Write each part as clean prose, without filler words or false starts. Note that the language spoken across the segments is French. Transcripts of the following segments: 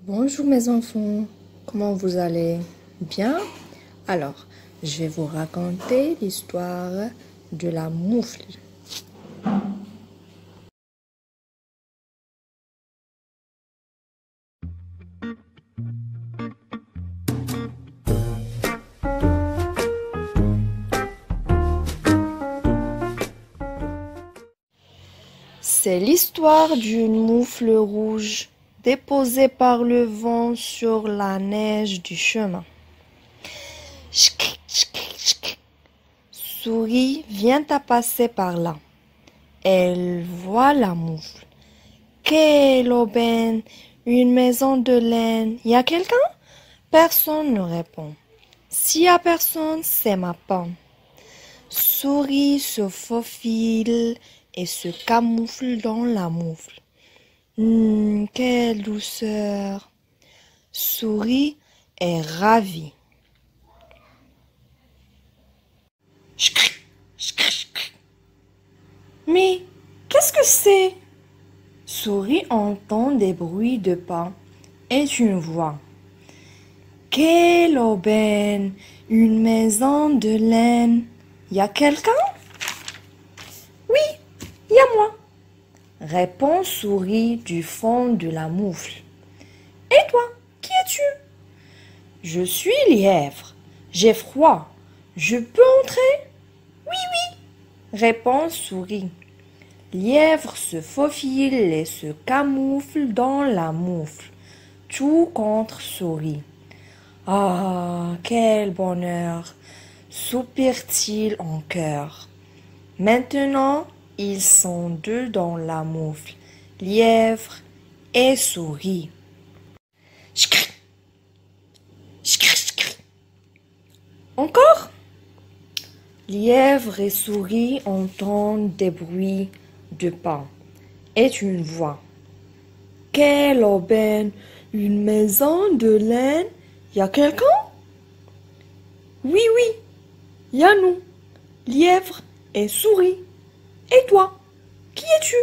Bonjour mes enfants, comment vous allez? Bien? Alors, je vais vous raconter l'histoire de la moufle. C'est l'histoire d'une moufle rouge déposée par le vent sur la neige du chemin. Ch'k, ch'k, ch'k. Souris vient à passer par là. Elle voit la moufle. Quelle aubaine! Une maison de laine. Y a quelqu'un? Personne ne répond. S'il y a personne, c'est ma pomme. Souris se faufile et se camoufle dans la moufle. Quelle douceur! Souris est ravie. Mais qu'est-ce que c'est? Souris entend des bruits de pas et une voix. Quelle aubaine! Une maison de laine. Y a quelqu'un? Oui, y a moi, répond Souris du fond de la moufle. Et toi, qui es-tu? Je suis lièvre. J'ai froid. Je peux entrer? Oui, répond Souris. Lièvre se faufile et se camoufle dans la moufle, tout contre Souris. Ah, quel bonheur! Soupire-t-il en chœur. Maintenant, ils sont deux dans la moufle, lièvre et souris. Ch'cri, ch'cri, ch'cri. Encore? Lièvre et souris entendent des bruits de pas et une voix. Quelle aubaine! Une maison de laine. Y a quelqu'un? Oui, y a nous, lièvre et souris. Et toi, qui es-tu?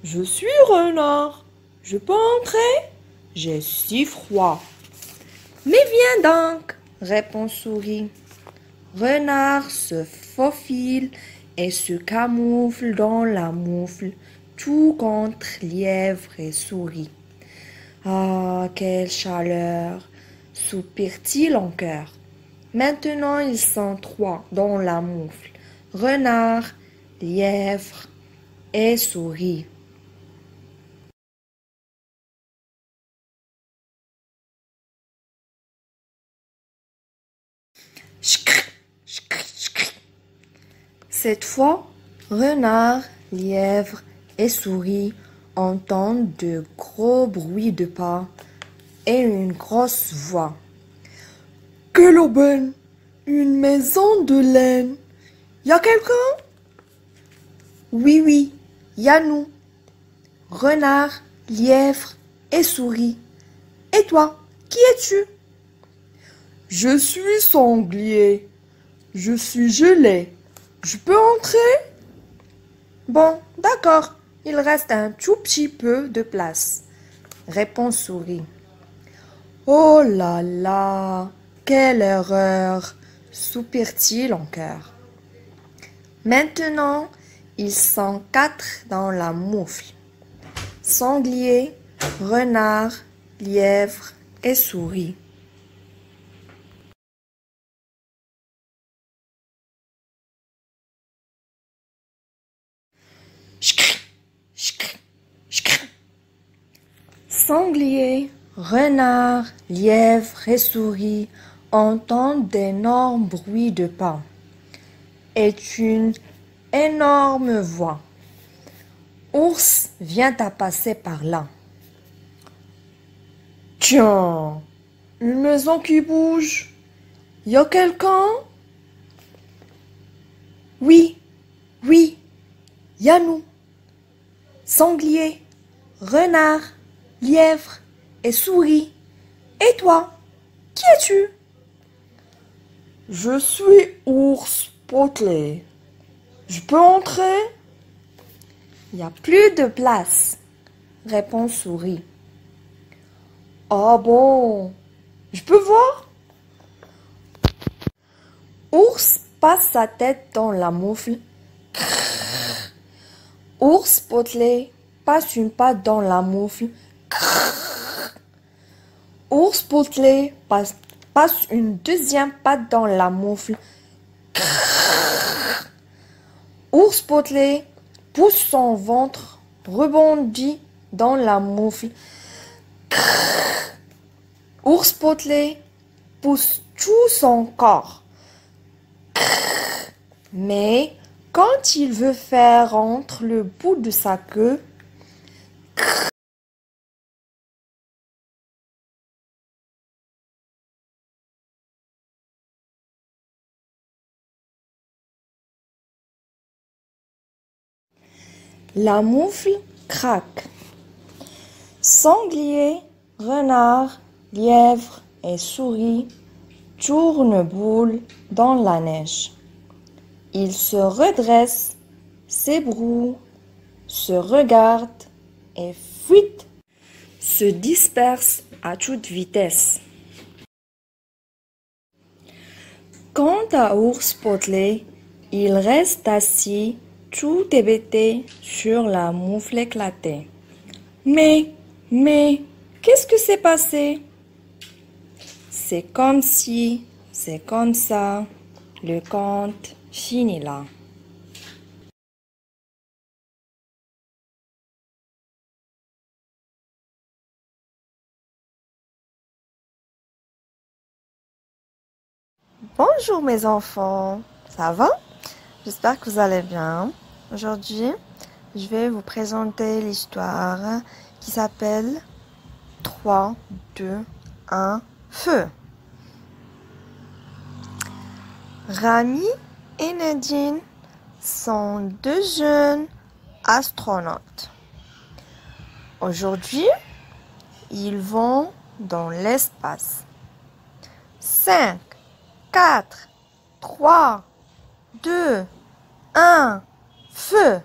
Je suis renard. Je peux entrer? J'ai si froid. Mais viens donc, répond Souris. Renard se faufile et se camoufle dans la moufle, tout contre lièvre et souris. Ah, quelle chaleur! Soupire-t-il en chœur. Maintenant ils sont trois dans la moufle, renard, lièvre et souris. Ch'cri, ch'cri, ch'cri. Cette fois, renard, lièvre et souris entendent de gros bruits de pas et une grosse voix. Quelle aubaine! Une maison de laine. Y a quelqu'un? Oui, y a nous, renard, lièvre et souris. Et toi, qui es-tu? Je suis sanglier. Je suis gelé. Je peux entrer? Bon, d'accord, il reste un tout petit peu de place, répond Souris. Oh là là, quelle erreur, soupire-t-il en chœur. Maintenant, ils sont quatre dans la moufle. Sanglier, renard, lièvre et souris. Ch'cri, ch'cri, ch'cri. Sanglier, renard, lièvre et souris entendent d'énormes bruits de pas et une énorme voix. Ours vient à passer par là. Tiens, une maison qui bouge. Y a quelqu'un? Oui, y a nous. Sanglier, renard, lièvre et souris. Et toi, qui es-tu? Je suis ours potelé. Je peux entrer? Il n'y a plus de place, répond Souris. Ah bon? Je peux voir? Ours passe sa tête dans la moufle. Ours potelé passe une patte dans la moufle. Ours potelé passe une deuxième patte dans la moufle. Ours potelé pousse son ventre, rebondit dans la moufle. Ours potelé pousse tout son corps. Mais quand il veut faire entre le bout de sa queue, la moufle craque. Sanglier, renard, lièvre et souris tournent boule dans la neige. Ils se redressent, s'ébrouent, se regardent et fuient, se dispersent à toute vitesse. Quant à Ours potelé, il reste assis, tout hébété sur la moufle éclatée. Mais, qu'est-ce que s'est passé? C'est comme si, c'est comme ça, le conte finit là. Bonjour mes enfants, ça va? J'espère que vous allez bien. Aujourd'hui, je vais vous présenter l'histoire qui s'appelle 3, 2, 1, feu. Rami et Nadine sont deux jeunes astronautes. Aujourd'hui, ils vont dans l'espace. 5, 4, 3, 2, 1, feu!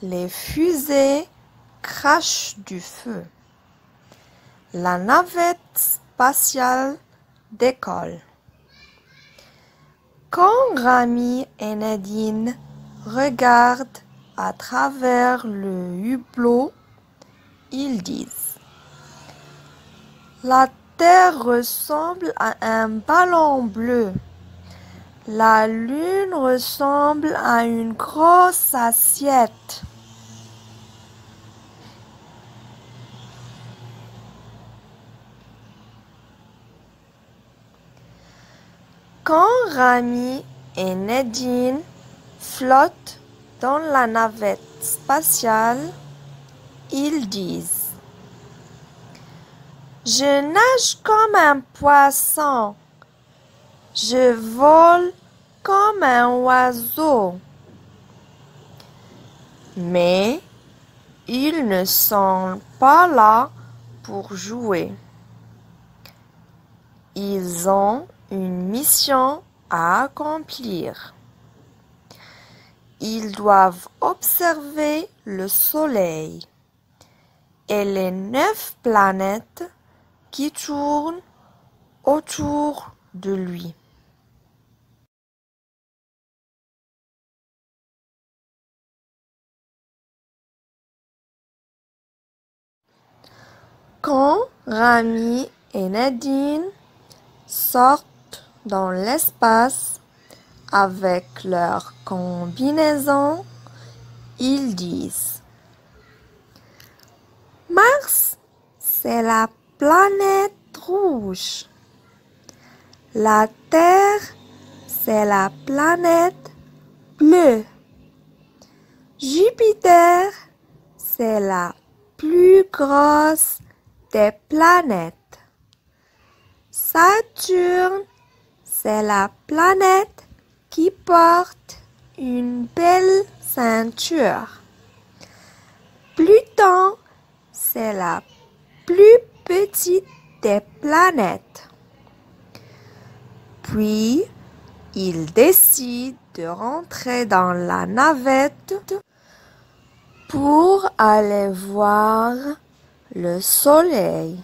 Les fusées crachent du feu. La navette spatiale décolle. Quand Rami et Nadine regardent à travers le hublot, ils disent: la Terre ressemble à un ballon bleu. La Lune ressemble à une grosse assiette. Quand Rami et Nadine flottent dans la navette spatiale, ils disent: je nage comme un poisson. Je vole comme un oiseau. Mais ils ne sont pas là pour jouer. Ils ont une mission à accomplir. Ils doivent observer le Soleil et les 9 planètes qui tournent autour de lui. Quand Rami et Nadine sortent dans l'espace avec leur combinaison, ils disent: Mars, c'est la planète rouge. La Terre, c'est la planète bleue. Jupiter, c'est la plus grosse des planètes. Saturne, c'est la planète qui porte une belle ceinture. Pluton, c'est la plus petite des planètes. Puis, ils décident de rentrer dans la navette pour aller voir le soleil.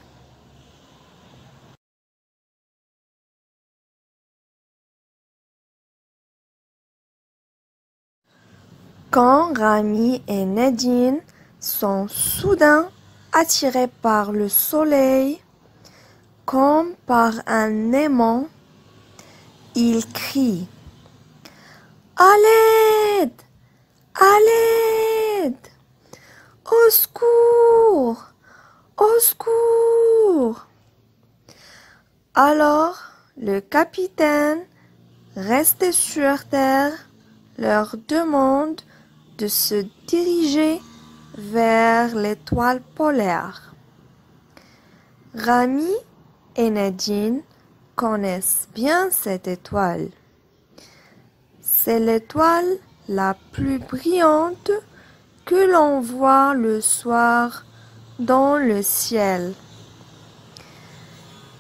Quand Rami et Nadine sont soudain attirés par le soleil, comme par un aimant, ils crient: à l'aide! À l'aide! Au secours! Au secours! Alors, le capitaine, resté sur terre, leur demande de se diriger vers l'étoile polaire. Rami et Nadine connaissent bien cette étoile. C'est l'étoile la plus brillante que l'on voit le soir dans le ciel.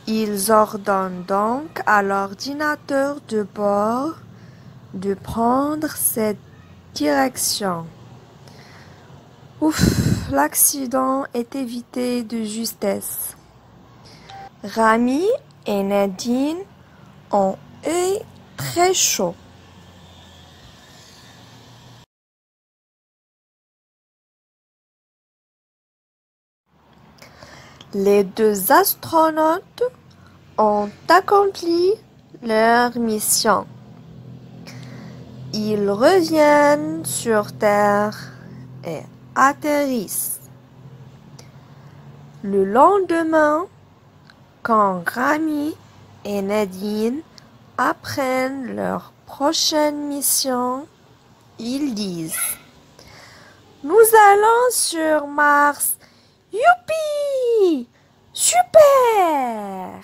Ils ordonnent donc à l'ordinateur de bord de prendre cette direction. Ouf, l'accident est évité de justesse. Rami et Nadine ont eu très chaud. Les deux astronautes ont accompli leur mission. Ils reviennent sur Terre et atterrissent. Le lendemain, quand Rami et Nadine apprennent leur prochaine mission, ils disent: nous allons sur Mars. Youpi! Super!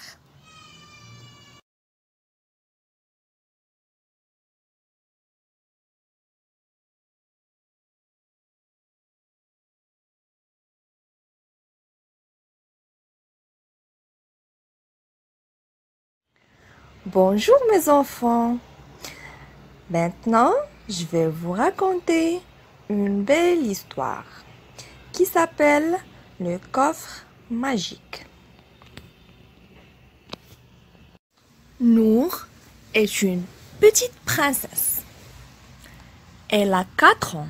Bonjour mes enfants. Maintenant, je vais vous raconter une belle histoire qui s'appelle le coffre magique. Nour est une petite princesse. Elle a 4 ans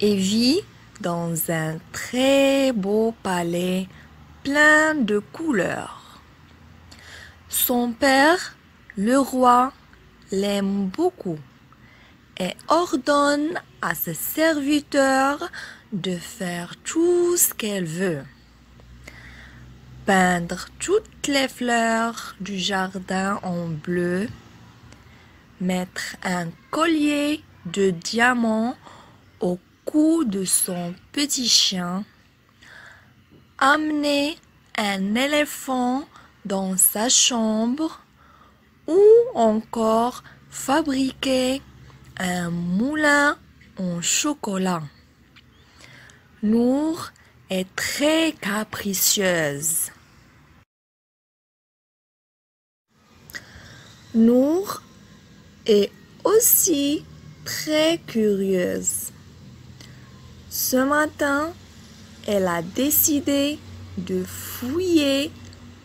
et vit dans un très beau palais plein de couleurs. Son père, le roi, l'aime beaucoup et ordonne à ses serviteurs de faire tout ce qu'elle veut. Peindre toutes les fleurs du jardin en bleu, mettre un collier de diamants au cou de son petit chien, amener un éléphant dans sa chambre ou encore fabriquer un moulin en chocolat. Nour est très capricieuse. Nour est aussi très curieuse. Ce matin, elle a décidé de fouiller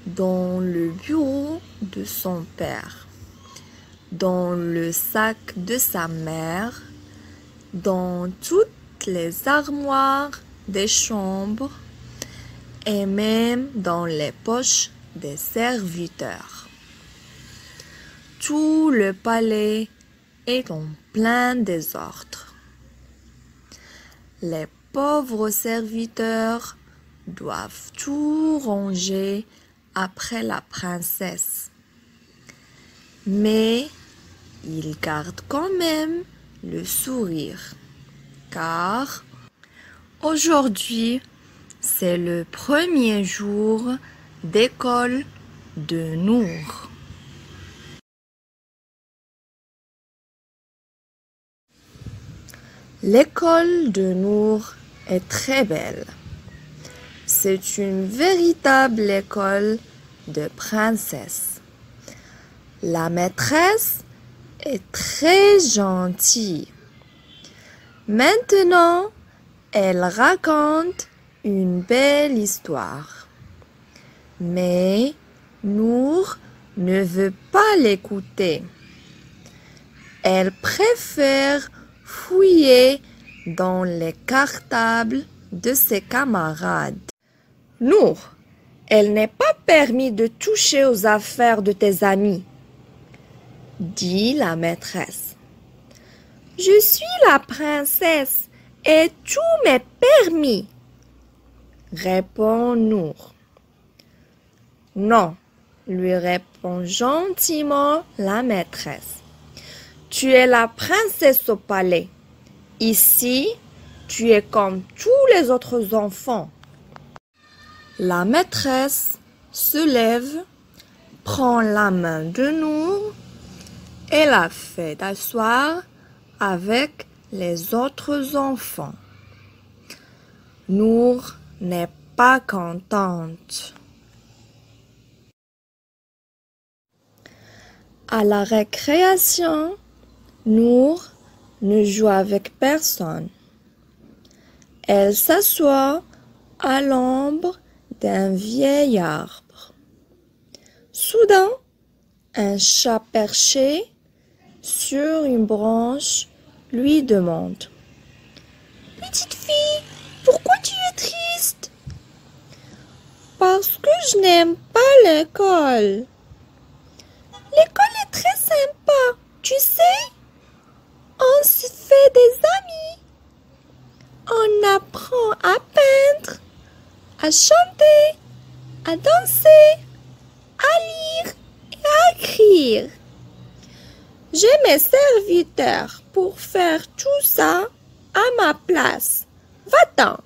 dans le bureau de son père, dans le sac de sa mère, dans toutes les armoires des chambres et même dans les poches des serviteurs. Tout le palais est en plein désordre. Les pauvres serviteurs doivent tout ranger après la princesse. Mais ils gardent quand même le sourire, car aujourd'hui, c'est le premier jour d'école de Nour. L'école de Nour est très belle. C'est une véritable école de princesse. La maîtresse est très gentille. Maintenant, elle raconte une belle histoire. Mais Nour ne veut pas l'écouter. Elle préfère fouiller dans les cartables de ses camarades. Nour, elle n'est pas permis de toucher aux affaires de tes amis, dit la maîtresse. Je suis la princesse et tout m'est permis, répond Nour. Non, lui répond gentiment la maîtresse. Tu es la princesse au palais. Ici, tu es comme tous les autres enfants. La maîtresse se lève, prend la main de Nour et la fait d'asseoir avec les autres enfants. Nour n'est pas contente. À la récréation, Nour ne joue avec personne. Elle s'assoit à l'ombre d'un vieil arbre. Soudain, un chat perché sur une branche lui demande: Petite fille, pourquoi tu es triste? Parce que je n'aime pas l'école. L'école est très sympa, tu sais. On se fait des amis. On apprend à peindre, à chanter, à danser, à lire et à écrire. J'ai mes serviteurs pour faire tout ça à ma place. Va-t'en.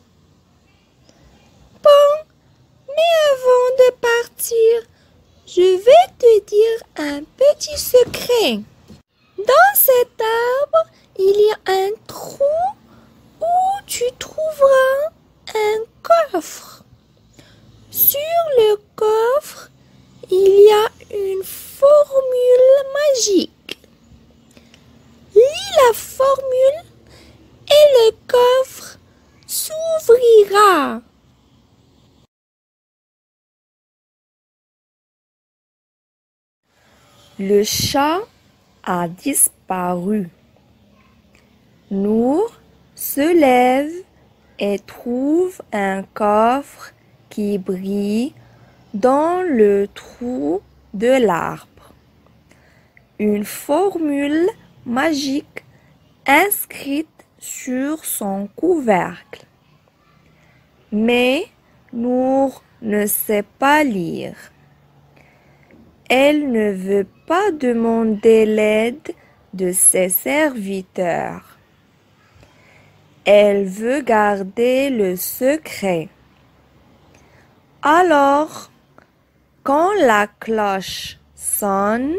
Bon, mais avant de partir, je vais te dire un petit secret. Dans cet arbre, il y a un trou où tu trouveras un coffre. Sur le coffre, il y a une formule magique. Lis la formule et le coffre s'ouvrira. Le chat a disparu. Nour se lève et trouve un coffre qui brille dans le trou de l'arbre. Une formule magique inscrite sur son couvercle. Mais Nour ne sait pas lire. Elle ne veut pas demander l'aide de ses serviteurs. Elle veut garder le secret. Alors, quand la cloche sonne,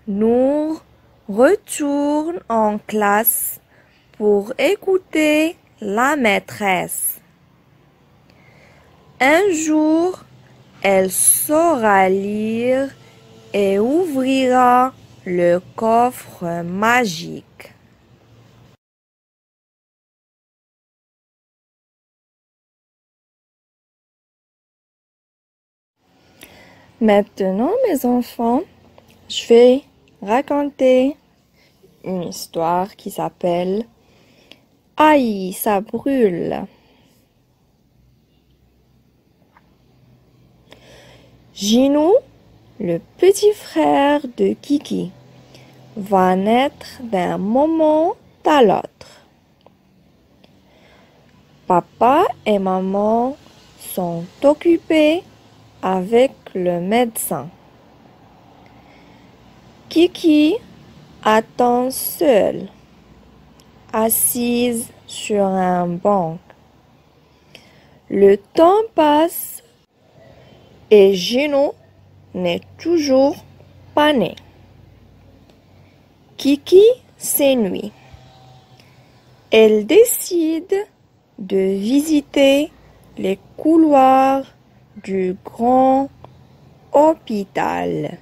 Nour retourne en classe pour écouter la maîtresse. Un jour, elle saura lire et ouvrira le coffre magique. Maintenant, mes enfants, je vais raconter une histoire qui s'appelle Aïe, ça brûle. Ginou, le petit frère de Kiki, va naître d'un moment à l'autre. Papa et maman sont occupés avec le médecin. Kiki attend seule, assise sur un banc. Le temps passe et Gino n'est toujours pas né. Kiki s'ennuie. Elle décide de visiter les couloirs du grand hôpital.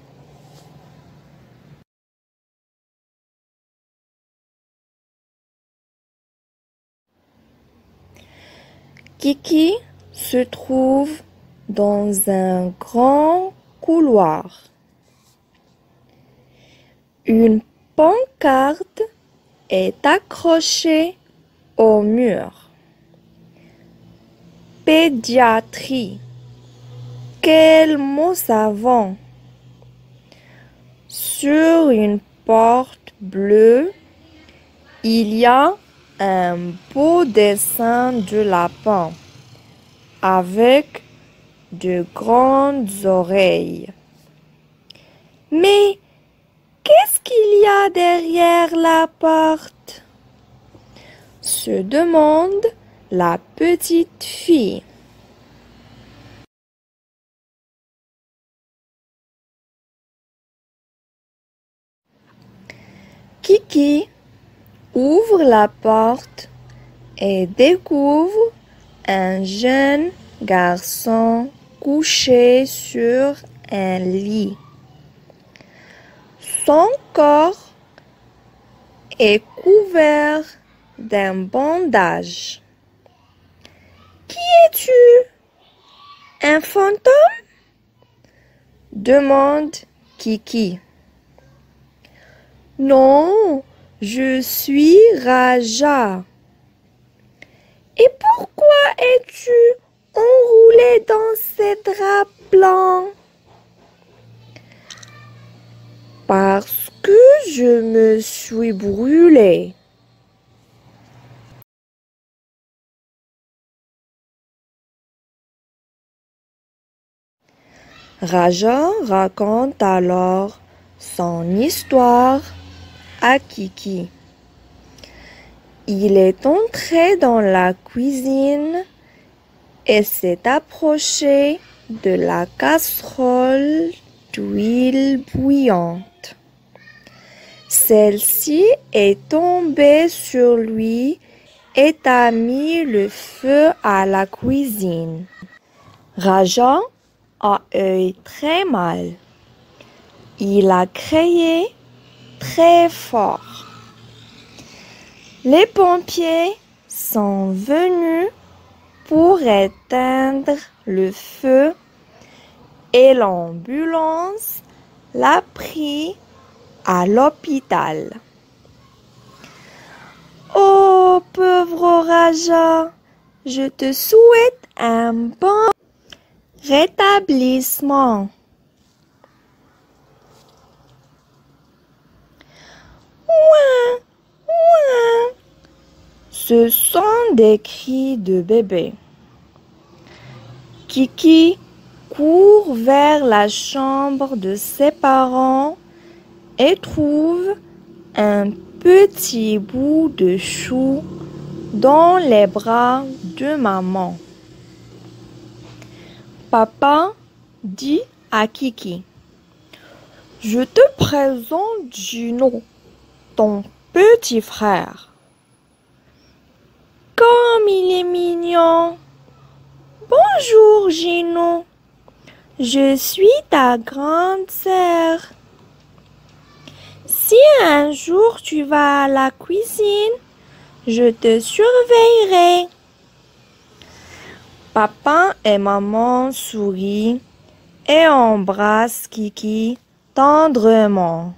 Kiki se trouve dans un grand couloir. Une pancarte est accrochée au mur. Pédiatrie. Quel mot savant! Sur une porte bleue, il y a un beau dessin de lapin avec de grandes oreilles. Mais qu'est-ce qu'il y a derrière la porte? Se demande la petite fille. Kiki ouvre la porte et découvre un jeune garçon couché sur un lit. Son corps est couvert d'un bandage. Qui es-tu? Un fantôme? Demande Kiki. Non, je suis Raja. Et pourquoi es-tu enroulé dans ces draps blancs? Parce que je me suis brûlé. Raja raconte alors son histoire à Kiki. Il est entré dans la cuisine et s'est approché de la casserole d'huile bouillante. Celle-ci est tombée sur lui et a mis le feu à la cuisine. Raja a eu très mal. Il a crié très fort. Les pompiers sont venus pour éteindre le feu et l'ambulance l'a pris à l'hôpital. Oh, pauvre Raja, je te souhaite un bon rétablissement. Ouin, ouin. Ce sont des cris de bébé. Kiki court vers la chambre de ses parents et trouve un petit bout de chou dans les bras de maman. Papa dit à Kiki: je te présente Gino, ton petit frère. Comme il est mignon. Bonjour Gino, je suis ta grande sœur. Si un jour tu vas à la cuisine, je te surveillerai. Papa et maman sourient et embrassent Kiki tendrement.